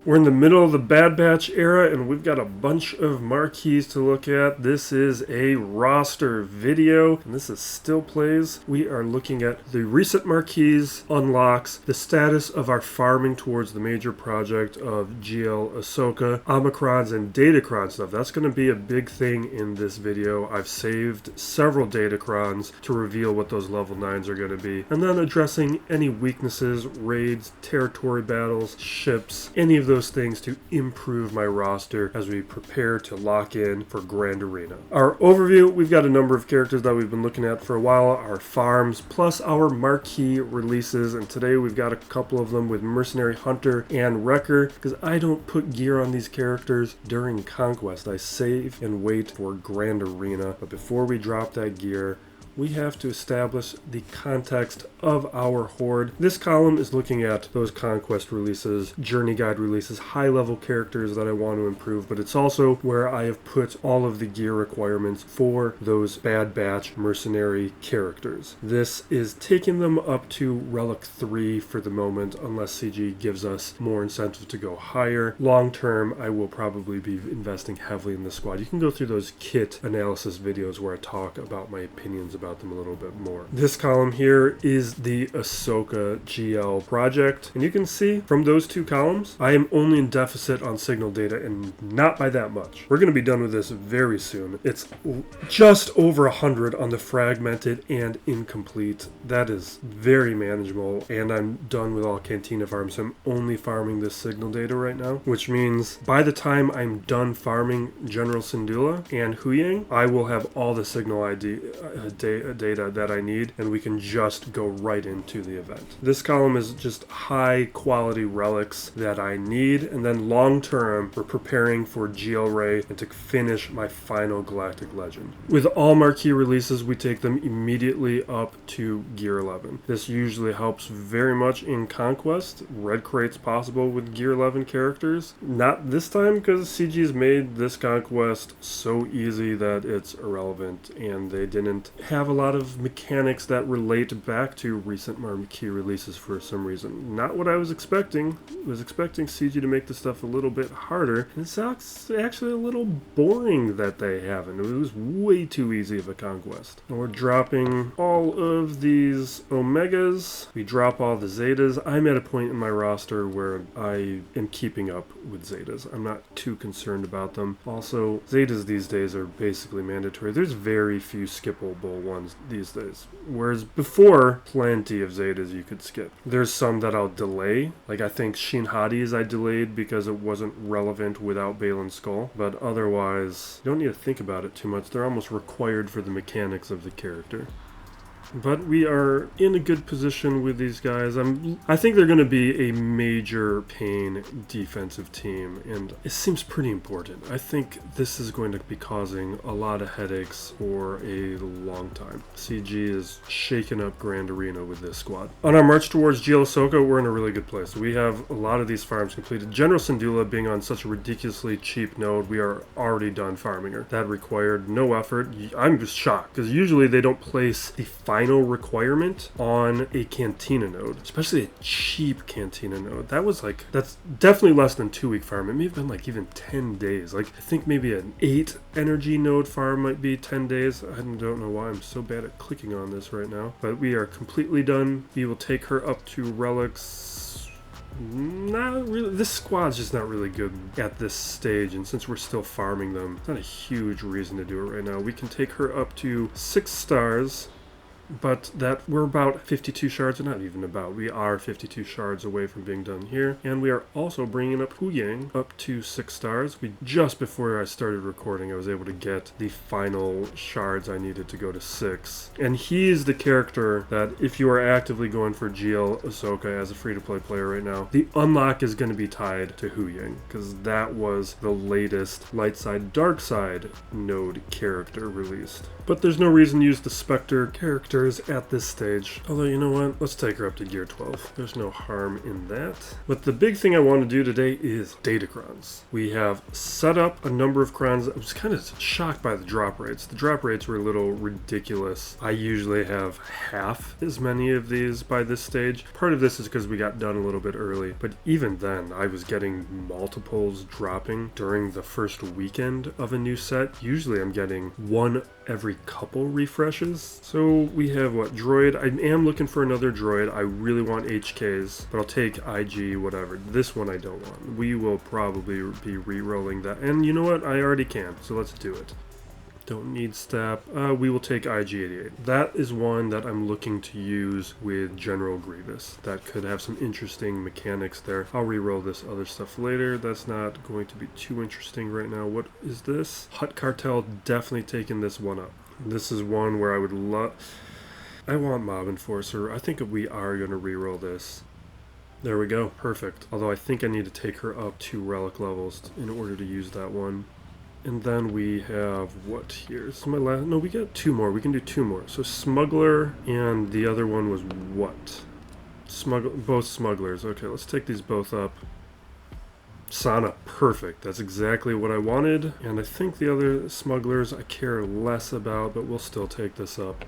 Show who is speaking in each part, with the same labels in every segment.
Speaker 1: We're in the middle of the Bad Batch era, and we've got a bunch of marquees to look at. This is a roster video, and this is still plays. We are looking at the recent marquees, unlocks, the status of our farming towards the major project of GL Ahsoka, Omicrons, and Datacron stuff. That's going to be a big thing in this video. I've saved several Datacrons to reveal what those level 9s are going to be, and then addressing any weaknesses, raids, territory battles, ships, any of those things to improve my roster as we prepare to lock in for Grand Arena. Our overview, we've got a number of characters that we've been looking at for a while, our farms, plus our marquee releases, and today we've got a couple of them with Mercenary Hunter and Wrecker, because I don't put gear on these characters during Conquest. I save and wait for Grand Arena, but before we drop that gear, we have to establish the context of our horde. This column is looking at those conquest releases, journey guide releases, high-level characters that I want to improve, but it's also where I have put all of the gear requirements for those Bad Batch mercenary characters. This is taking them up to Relic 3 for the moment, unless CG gives us more incentive to go higher. Long-term, I will probably be investing heavily in the squad. You can go through those kit analysis videos where I talk about my opinions about them a little bit more. This column here is the Ahsoka GL project, and you can see from those two columns I am only in deficit on signal data, and not by that much. We're going to be done with this very soon. It's just over 100 on the fragmented and incomplete. That is very manageable, and I'm done with all Cantina farms. I'm only farming this signal data right now, which means by the time I'm done farming General Syndulla and Huyang, I will have all the signal data that I need, and we can just go right into the event. This column is just high quality relics that I need, and then long term we're preparing for GL Ray and to finish my final Galactic Legend. With all marquee releases, we take them immediately up to Gear 11. This usually helps very much in Conquest. Red crates possible with Gear 11 characters. Not this time, because CG's made this Conquest so easy that it's irrelevant, and they didn't have a lot of mechanics that relate back to recent marquee releases for some reason. Not what I was expecting. I was expecting CG to make the stuff a little bit harder, and it's actually a little boring that they haven't. It was way too easy of a conquest. And we're dropping all of these Omegas. We drop all the Zetas. I'm at a point in my roster where I am keeping up with Zetas. I'm not too concerned about them. Also, Zetas these days are basically mandatory. There's very few skippable ones these days, whereas before, plenty of Zetas you could skip. There's some that I'll delay, like I think Shin Hadi's I delayed because it wasn't relevant without Baylan's skull, but otherwise you don't need to think about it too much. They're almost required for the mechanics of the character. But we are in a good position with these guys. I think they're going to be a major pain defensive team, and it seems pretty important. I think this is going to be causing a lot of headaches for a long time. CG is shaking up Grand Arena with this squad. On our march towards GL Ahsoka, we're in a really good place. We have a lot of these farms completed. General Syndulla being on such a ridiculously cheap node, we are already done farming her. That required no effort. I'm just shocked, because usually they don't place the final requirement on a Cantina node, especially a cheap Cantina node. That's definitely less than 2-week farm. It may have been like even 10 days. Like I think maybe an 8 energy node farm might be 10 days. I don't know why I'm so bad at clicking on this right now, but we are completely done. We will take her up to relics. Not really. This squad's just not really good at this stage, and since we're still farming them, it's not a huge reason to do it right now. We can take her up to 6 stars, but that we're about 52 shards, or not even about, we are 52 shards away from being done here. And we are also bringing up Huyang up to 6 stars. Just before I started recording, I was able to get the final shards I needed to go to 6. And he's the character that if you are actively going for GL Ahsoka as a free-to-play player right now, the unlock is going to be tied to Huyang, because that was the latest light side dark side node character released. But but there's no reason to use the Spectre characters at this stage. Although, you know what? Let's take her up to gear 12. There's no harm in that. But the big thing I want to do today is Datacrons. We have set up a number of crons. I was kind of shocked by the drop rates. The drop rates were a little ridiculous. I usually have half as many of these by this stage. Part of this is because we got done a little bit early, but even then I was getting multiples dropping during the first weekend of a new set. Usually I'm getting one every couple refreshes. So we have what, droid. I am looking for another droid. I really want HKs, but I'll take IG, whatever. This one I don't want. We will probably be re-rolling that, and you know what, I already can, so let's do it. Don't need step. We will take IG-88. That is one that I'm looking to use with General Grievous. That could have some interesting mechanics there. I'll re-roll this other stuff later. That's not going to be too interesting right now. What is this? Hut Cartel, definitely taking this one up. This is one where I would love... I want Mob Enforcer. I think we are going to re-roll this. There we go. Perfect. Although I think I need to take her up 2 relic levels in order to use that one. And then we have what here? This is my last... No, we got 2 more. We can do 2 more. So Smuggler, and the other one was what? Both Smugglers. Okay, let's take these both up. Sana, perfect. That's exactly what I wanted. And I think the other Smugglers I care less about, but we'll still take this up.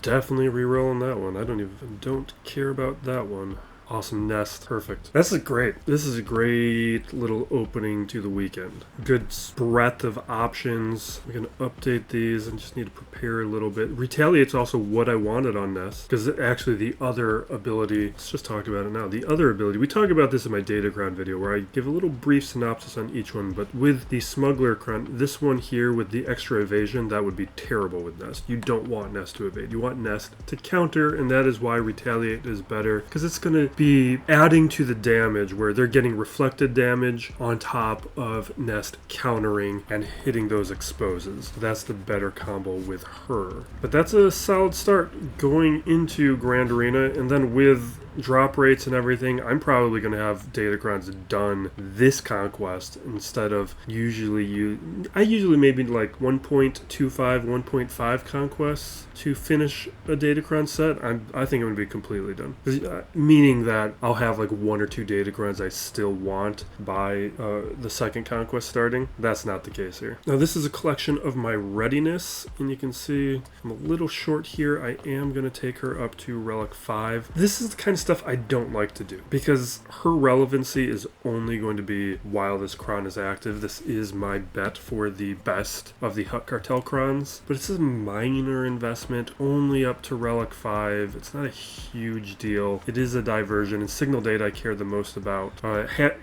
Speaker 1: Definitely re-rolling that one. I don't care about that one. Awesome nest. Perfect. This is great. This is a great little opening to the weekend. Good breadth of options. We can update these and just need to prepare a little bit. Retaliate's also what I wanted on Nest, because actually the other ability, let's just talk about it now. The other ability, we talk about this in my Datacron video where I give a little brief synopsis on each one, but with the Smuggler Cron, this one here with the extra evasion, that would be terrible with Nest. You don't want Nest to evade. You want Nest to counter, and that is why Retaliate is better, because it's going to be adding to the damage where they're getting reflected damage on top of Nest countering and hitting those exposes. That's the better combo with her. But that's a solid start going into Grand Arena, and then with drop rates and everything, I'm probably going to have Datacrons done this conquest instead of I usually maybe like 1.25, 1.5 conquests to finish a Datacron set. I think I'm going to be completely done. Meaning that I'll have like 1 or 2 Datacrons I still want by the second conquest starting. That's not the case here. Now this is a collection of my readiness, and you can see I'm a little short here. I am going to take her up to Relic 5. This is the kind of stuff I don't like to do because her relevancy is only going to be while this Cron is active. This is my bet for the best of the Hut Cartel Crons, but it's a minor investment, only up to Relic 5. It's not a huge deal. It is a diversion, and Signal Date I care the most about.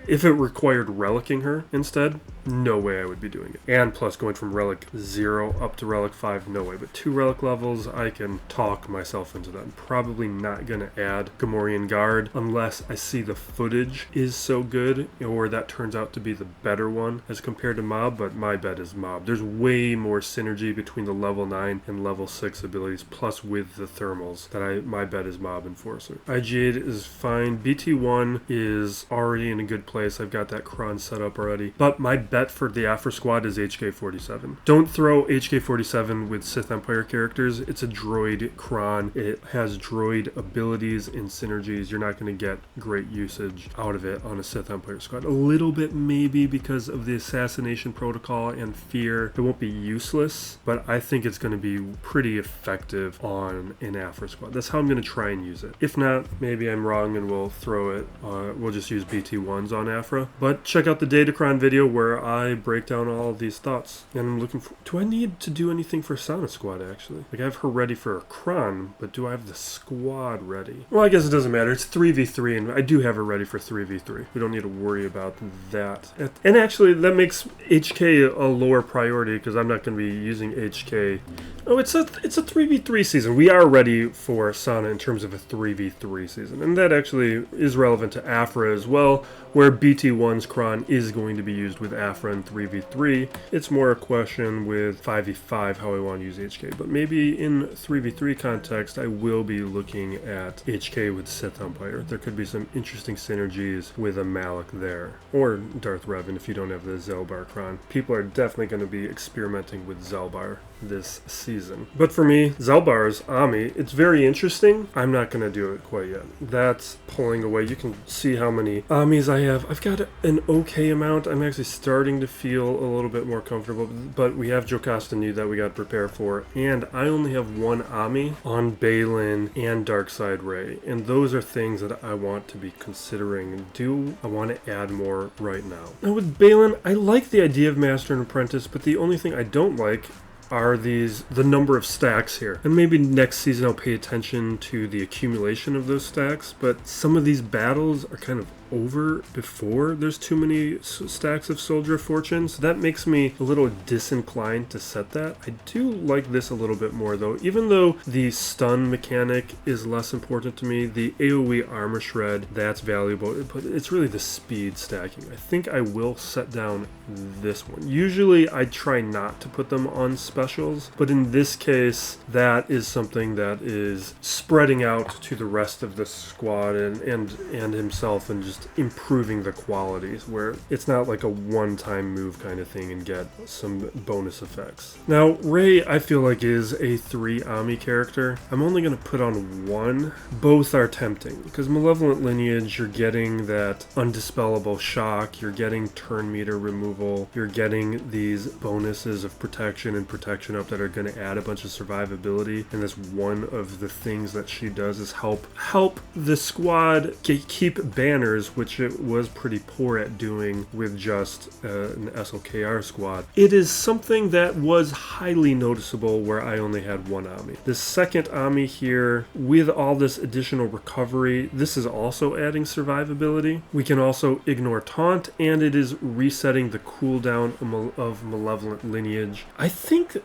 Speaker 1: If it required relicking her instead, no way I would be doing it. And plus going from Relic 0 up to Relic 5, no way. But 2 Relic levels, I can talk myself into that. I'm probably not going to add Gamorrean Guard unless I see the footage is so good, or that turns out to be the better one as compared to Mob, but my bet is Mob. There's way more synergy between the level 9 and level 6 abilities, plus with the thermals, that my bet is Mob Enforcer. IG-8 is fine. BT1 is already in a good place. I've got that Cron set up already, but my bet for the Afro Squad is HK-47. Don't throw HK-47 with Sith Empire characters. It's a droid Cron. It has droid abilities and synergies. You're not going to get great usage out of it on a Sith Empire squad. A little bit maybe because of the assassination protocol and fear. It won't be useless, but I think it's going to be pretty effective on an Afro squad. That's how I'm going to try and use it. If not, maybe I'm wrong and we'll throw it. We'll just use BT1s on Afra. But check out the Datacron video where I break down all of these thoughts. And I'm looking for... Do I need to do anything for Sana Squad, actually? Like, I have her ready for a Cron, but do I have the squad ready? Well, I guess it doesn't matter. It's 3v3, and I do have her ready for 3v3. We don't need to worry about that. And actually, that makes HK a lower priority, because I'm not going to be using HK. Oh, it's a 3v3 season. We are ready for Sana in terms of a 3v3 season. And that actually is relevant to Afra as well, where BT1's Cron is going to be used with Afra in 3v3. It's more a question with 5v5 how I want to use HK. But maybe in 3v3 context, I will be looking at HK with Sith Umpire. There could be some interesting synergies with a Malak there. Or Darth Revan if you don't have the Zaalbar Cron. People are definitely going to be experimenting with Zaalbar this season. But for me, Zaalbar's Ami, it's very interesting. I'm not going to do it quite yet. That's pulling away. You can see how many Amis I have. I've got an okay amount. I'm actually starting to feel a little bit more comfortable, but we have Jocasta New that we got to prepare for, and I only have one Ami on Baylan and Darkseid Rey, and those are things that I want to be considering. Do I want to add more right now? Now with Baylan, I like the idea of Master and Apprentice, but the only thing I don't like are the number of stacks here. And maybe next season I'll pay attention to the accumulation of those stacks, but some of these battles are kind of over before there's too many stacks of Soldier of Fortune, so that makes me a little disinclined to set that. I do like this a little bit more though. Even though the stun mechanic is less important to me, the AoE armor shred, that's valuable, but it's really the speed stacking. I think I will set down this one. Usually I try not to put them on specials, but in this case that is something that is spreading out to the rest of the squad and himself, and just improving the qualities where it's not like a one-time move kind of thing and get some bonus effects. Now Rey I feel like is a 3 Ami character. I'm only going to put on one. Both are tempting because Malevolent Lineage, you're getting that undispellable shock, you're getting turn meter removal, you're getting these bonuses of protection and protection up that are going to add a bunch of survivability, and that's one of the things that she does is help the squad keep banners, which it was pretty poor at doing with just an SLKR squad. It is something that was highly noticeable where I only had one Ami. The second Ami here, with all this additional recovery, this is also adding survivability. We can also ignore taunt, and it is resetting the cooldown of Malevolent Lineage. I think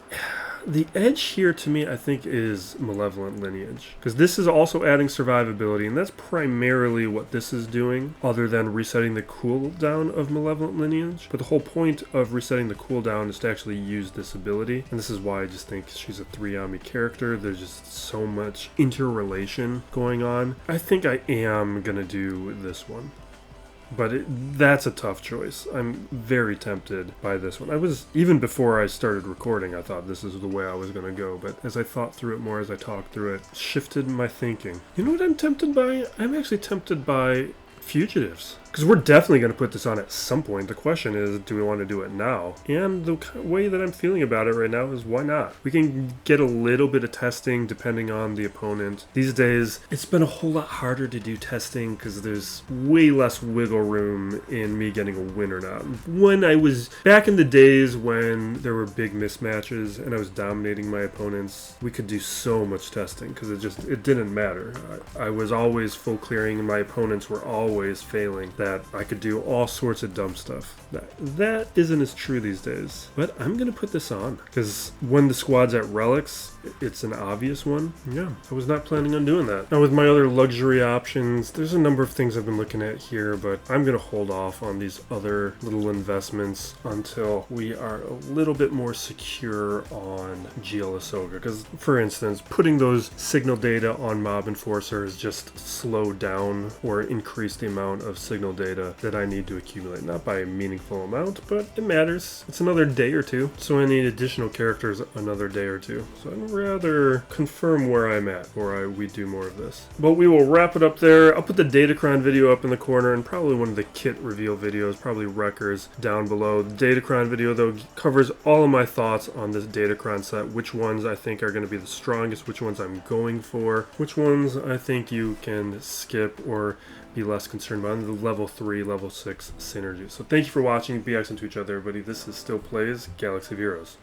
Speaker 1: the edge here to me, I think, is Malevolent Lineage, because this is also adding survivability, and that's primarily what this is doing, other than resetting the cooldown of Malevolent Lineage. But the whole point of resetting the cooldown is to actually use this ability, and this is why I just think she's a 3 Ami character. There's just so much interrelation going on. I think I am gonna do this one. But that's a tough choice. I'm very tempted by this one. Even before I started recording, I thought this is the way I was going to go. But as I thought through it more, as I talked through it, shifted my thinking. You know what I'm tempted by? I'm actually tempted by Fugitives. Because we're definitely going to put this on at some point. The question is, do we want to do it now? And the way that I'm feeling about it right now is, why not? We can get a little bit of testing depending on the opponent. These days, it's been a whole lot harder to do testing because there's way less wiggle room in me getting a win or not. When I was back in the days when there were big mismatches and I was dominating my opponents, we could do so much testing because it didn't matter. I was always full clearing and my opponents were always failing. That I could do all sorts of dumb stuff. That isn't as true these days. But I'm going to put this on because when the squad's at Relics, it's an obvious one. Yeah, I was not planning on doing that. Now with my other luxury options, there's a number of things I've been looking at here, but I'm going to hold off on these other little investments until we are a little bit more secure on GL Ahsoka. Because, for instance, putting those signal data on Mob Enforcer has just slowed down or increased the amount of signal data that I need to accumulate. Not by a meaningful amount, but it matters. It's another day or two, so I need additional characters another day or two. So I'd rather confirm where I'm at before we do more of this. But we will wrap it up there. I'll put the Datacron video up in the corner and probably one of the kit reveal videos, probably Wreckers, down below. The Datacron video, though, covers all of my thoughts on this Datacron set, which ones I think are going to be the strongest, which ones I'm going for, which ones I think you can skip or be less concerned about, the level 3, level 6 synergy. So thank you for watching. Be excellent to each other, everybody. This is Still Plays Galaxy of Heroes.